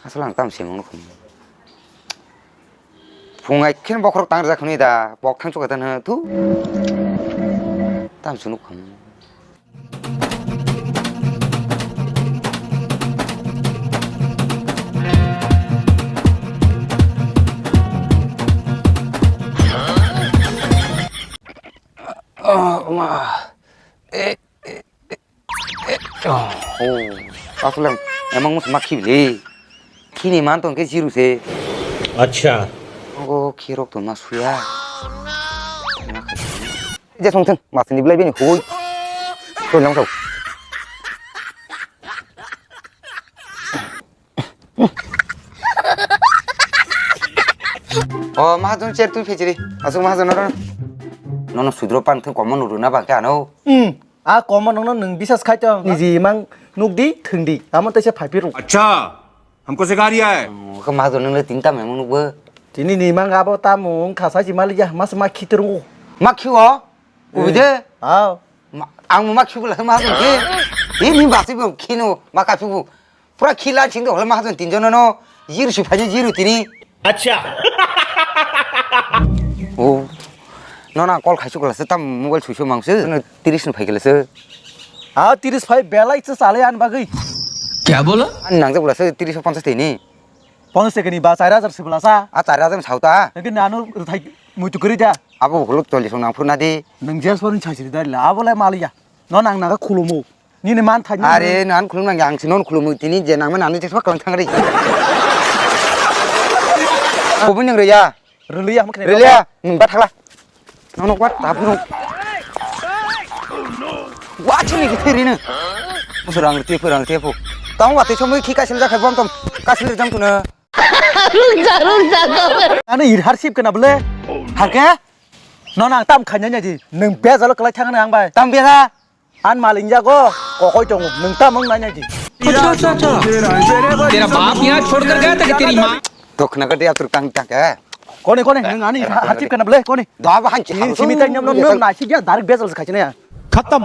asal ang tam simong nukum pungai ken bokrok tang ra khuni da bok thang chok tan tu tam su nukum ma asal emang mus makhi le kini manton ke jiru se अच्छा oh kirok to masuya ja song thang masni blai beni hoi to lang to oh mahadun cher tu phechiri asu mahadun ora nono sudro pan thang common uru na ba ka no 아 거만 너는 능 비사스 카이터 니지망 눅디 퉁디 아무 때세 파이피로 अच्छा हमको सिखा रिया है ka mahadun nang le tinta me monu ba 디니 니망 아버 따몽 카사지 말리야 마스마 키트롱고 makhiwo ubide 아 ang makhiwo la mahadun ke ni ba se bo kino makafibu pura khila chingdo hol mahadun tinjono no jiru su phaje jiru tini अच्छा 오, 너나 꼴 가지고 걸었어. 땀 먹을 주셔 망스. 너 디리스는 파이글었어. 아 티리스 파이 벨라 이츠 살레 안 바기 क्या बोला 안 낭자 걸었어. 디리스 판스 되니. 번스 세그니 바 사이라저 스블라사 아, 짜라좀 사우다. 여기 나노 타이 무투 그리자 아보 걸로 돌리서 나 푸나디. 능제스 버는 차시리다 라볼레 말이야 넌 앙나가 쿨로모 니네 만 타니 아래 난 굴랑 양치 넌 굴로 되니 이제 나면 안 되지 그런 탕거리. 5분 영 그래야. 릴리야 뭐 릴리야. bắt thắc la. nó quát tạp nó. quá chứ này cái thế này nè. 무슨 랑 띠프랑 띠프. tao 같아 처음에 키까지 시작 해본 좀 까실을 좀 tuh 나는 일 하십 그나 볼래 할게. 너랑 땀 칸냐냐지 능 배자로 끌어 창하는 양발 땀 비사. 안 말인자고 거기 좀 능땀 나냐지 अच्छा अच्छा अच्छा तेरा बाप यहाँ छोड़कर गया था कि तेरी माँ 또 그나가 대야 들당 딱해. 거네 능 아니 하십 그나 볼래 거네 너하고 한 치. 시미타 냠놈 나시야 다르 배자로 가지네 खत्म